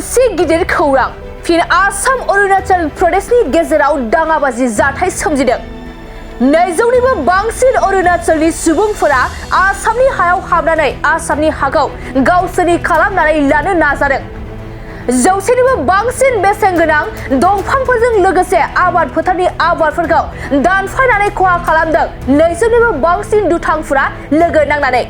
मोनसे गिदिर खौरां फिन आसाम अरुणाचल प्रदेशनि गेजेराव दाङाबाजि जाथाय सोमजिदों। 200निबो बांसिन अरुणाचलनि सुबुंफोरा आसामनि हायाव हाबनानै आसामनि हाखौ गावसोरनि खालामनानै लानो नाजादों। 100निबो बांसिन बेसेन गोनां दंफांफोरजों लोगोसे आबाद फोथारनि आबादफोरखौ दानफायनानै खहा खालामदों 200निबो बांसिन दुथांफोरा लोगो नांनानै।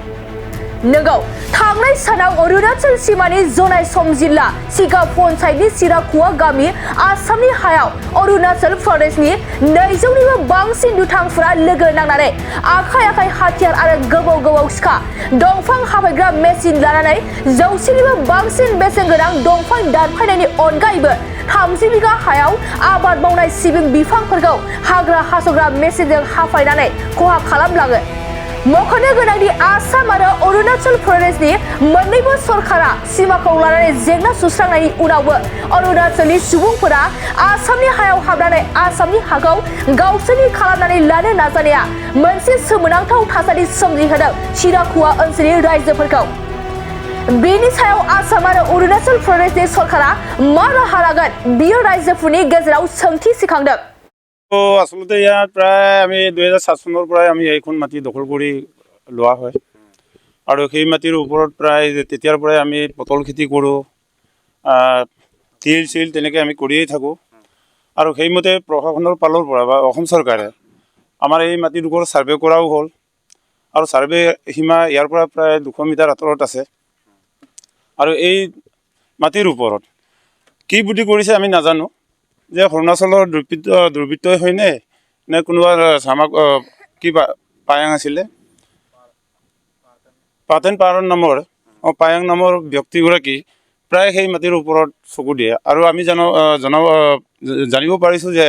नंगौ, थांनाय सानाव अरुणाचल सीमानि जनाइसम जिल्ला सिगाव पन्चायतनि सिराकुवा गामि आसामनि हायाव अरुणाचल प्रदेशनि 200निबो बांसिन दुथांफोरा लोगो नांनानै आखाइ हाथियार आरो गोबाव सिखा दंफां हाफायग्रा मेसिन लानानै 100निबो बांसिन बेसेन गोनां दंफां दानफायनायनि अनगायैबो 30 बिघा हायाव आबाद मावनाय सिबिं बिफांफोरखौ हाग्रा हास'ग्रा मेसिनजों हाफायनानै खहा खालामलाङो। मख'नो गोनांदि आसाम आरो अरुणाचल प्रदेशनि मोन्नैबो सरकारा सीमाखौ लानानै जेंना सुस्रांनायनि उनावबो अरुणाचलनि सुबुंफोरा आसामनि हायाव हाबनानै आसामनि हाखौ गावसोरनि खालामनानै लानो नाजानाया मोनसे सोमोनांथाव थासारि सोमजिहोदों सिराकुवा ओनसोलनि रायजोफोरखौ। बेनि सायाव आसाम आरो अरुणाचल प्रदेशनि सरकारा मा राहा लागोन बियो रायजोफोरनि गेजेराव सोंथि सिखांदों। आसलते ইয়াত প্ৰায় আমি 2007 চনৰ পৰাই আমি এইখন মাটি দখল কৰি লোৱা হয় আৰু সেই মাটিৰ ওপৰত প্ৰায় তেতিয়াৰ পৰাই আমি পটল খেতি কৰোঁ, তিল চিল তেনেকৈ আমি কৰিয়েই থাকোঁ আৰু সেইমতে প্ৰশাসনৰ ফালৰ পৰা বা অসম চৰকাৰে আমাৰ এই মাটিডোখৰ ছাৰ্ভে কৰাও হ'ল আৰু ছাৰ্ভে সীমা ইয়াৰ পৰা প্ৰায় 200 মিটাৰ আঁতৰত আছে আৰু এই মাটিৰ ওপৰত কি বুদ্ধি কৰিছে আমি নাজানো যে অৰুণাচলৰ দুৰ্বৃত্তই হয়নে নে কোনোবা চামাক কিবা পায়াং আছিলে পাতেন পাৰণ নামৰ পায়াং নামৰ ব্যক্তিগৰাকী প্ৰায় সেই মাটিৰ ওপৰত চকু দিয়ে আৰু আমি জানিব পাৰিছোঁ যে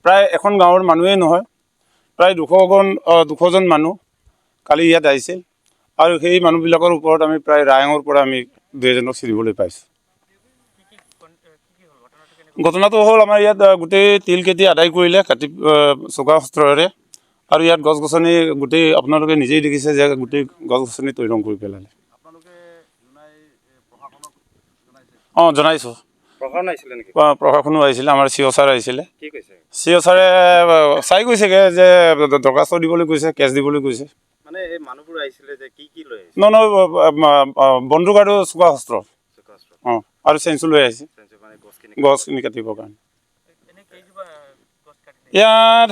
প্ৰায় এখন গাঁৱৰ মানুহেই নহয় প্ৰায় 200জন মানুহ কালি ইয়াত আহিছিল আৰু সেই মানুহবিলাকৰ ওপৰত আমি প্ৰায় ৰায়ঙৰ পৰা আমি 2জনক চিৰিবলৈ পাইছোঁ। ঘটনাটো হ'ল আমাৰ ইয়াত গোটেই তিল খেতি আদায় কৰিলে কাটি চোকা অস্ত্ৰৰে আৰু ইয়াত গছ গছনি গোটেই আপোনালোকে নিজেই দেখিছে যে গোটেই গছ গছনি তৈৰং কৰি পেলালে। জনাইছোঁ প্ৰশাসনো আহিছিলে, আমাৰ চি অ' ছাৰ আহিছিলে। চি অ' ছাৰে চাই গৈছেগৈ যে দৰখাস্ত দিবলৈ কৈছে, কেছ দিবলৈ কৈছে। বন্দুক আৰু চোকা অস্ত্ৰ আৰু চেঞ্চু লৈ আহিছে গছখিনি কাটিবৰ কাৰণে। ইয়াত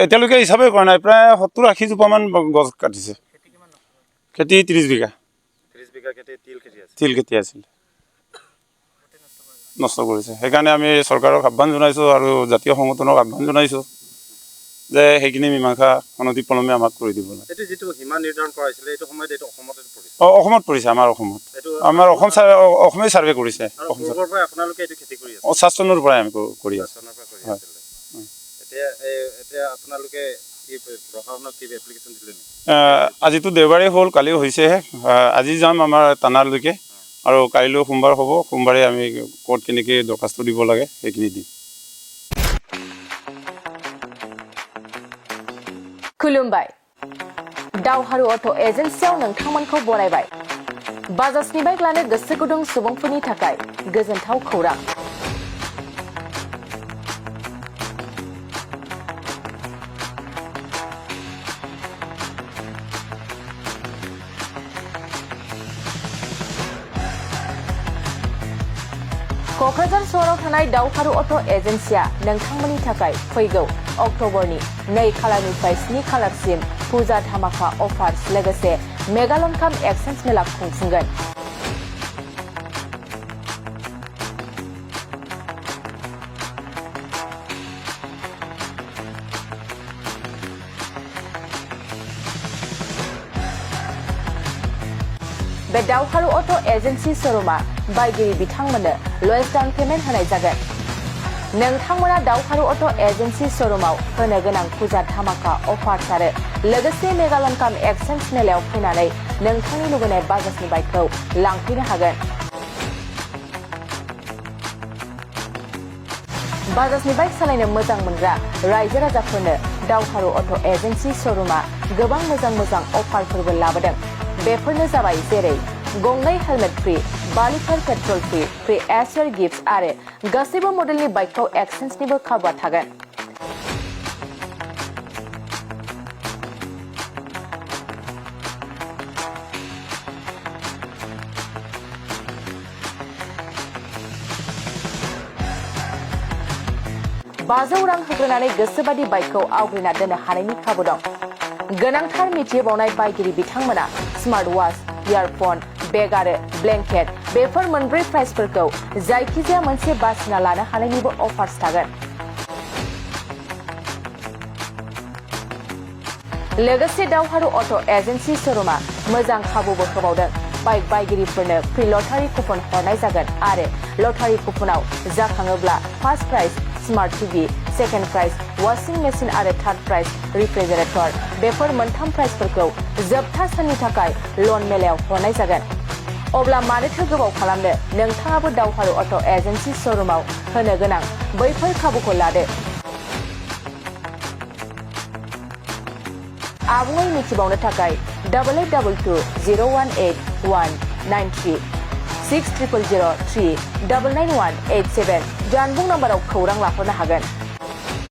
এতিয়ালৈকে হিচাপে কৰা নাই, প্ৰায় 70-80 জোপামান গছ কাটিছে। খেতি 30 বিঘা তিল খেতি আছিল, নষ্ট কৰিছে। সেইকাৰণে আমি চৰকাৰক আহ্বান জনাইছোঁ আৰু জাতীয় সংগঠনক আহ্বান জনাইছোঁ যে সেইখিনি মীমাংসা অনতিপলমে আমাক কৰি দিব লাগে। অসমত পৰিছে, আমাৰ অসমে ছাৰ্ভে কৰিছে। 7 চনৰ পৰাই আমি কৰি আছোঁ। আজিতো দেওবাৰে হ'ল, কালিও হৈছেহে। আজি যাম আমাৰ থানালৈকে আৰু কাইলৈ সোমবাৰ হ'ব, সোমবাৰে আমি ক'ত কেনেকৈ দৰখাস্ত দিব লাগে সেইখিনি দিম। खुलुमबाय। दावहारु अट' एजेन्सियाव नोंथांमोनखौ बरायबाय। बाजाजनि बाइक लानो गोसो गुदुं सुबुंफोरनि थाखाय गोजोनथाव खौरां। क'क्राझार सहराव थानाय दावहारु अट' एजेन्सिया नोंथांमोननि थाखाय फैगौ अक्ट'बरनि 2 खालारनिफ्राय 7 खालारसिम फुजा धामाका अफार्स लोगोसे मेगालन काप एक्सचेन्ज मेला खुंफुंगोन। बे दावहारु अट' एजेन्सि श'रुमा बायगिरि बिथांमोननो लवेस्ट डाउन पेमेन्ट होनाय जागोन। नोंथांमोना दावहारु अट' एजेन्सि श'रुमाव होनो गोनां फुजा धामाका अफार्स आरो लोगोसे मेगालन काप एक्सचेन्ज मेलायाव फैनानै नोंथांनि लुबैनाय बाजाजनि बाइकखौ लांफैनो हागोन। बाजाजनि बाइक सालायनो मोजां मोनग्रा रायजो राजाफोरनो दावहारु अट' एजेन्सि श'रुमा गोबां मोजां अफारफोरबो लाबोदों। बेफोरनो जाबाय जेरै गंनै helmet free, 2 litre petrol free easier gift आरो गासैबो मडेलनि बाइकखौ एक्सचेन्जनिबो खाबुआ थागोन। बाजौ रां होग्रोनानै गोसोबादि बाइकखौ आवग्रिना दोननो हानायनि खाबु दं। गोनांथार मिथिबावनाय बायगिरि बिथांमोना स्मार्ट वाच, इयारफन, बेग आरो ब्लेंकेट बेफोर मोनब्रै प्राइसफोरखौ जायखिजाया मोनसे बासिना लानो हानायनिबो अफार्स थागोन। लोगोसे दावहारु अट' एजेन्सि श'रुमा मोजां खाबुबो होबावदों। बाइक बायगिरिफोरनो फ्रि लटारि कुपन हरनाय जागोन आरो लटारि कुपनाव जाखाङोब्ला first prize smart TV, second prize washing machine आरो थार्ड प्राइज रिफ्रिजारेटर बेफोर मोनथाम प्राइजफोरखौ जोबथा साननि थाखाय लन मेलायाव हरनाय जागोन। अब्ला मानोथो गोबाव खालामनो, नोंथाङाबो दावहारु अट' एजेन्सि श'रुमाव होनो गोनां बैफोर खाबुखौ लादो। आबुङै मिथिबावनो थाखाय 8822018193 600003 99187 जानबुं नाम्बाराव खौरां लाहरनो हागोन।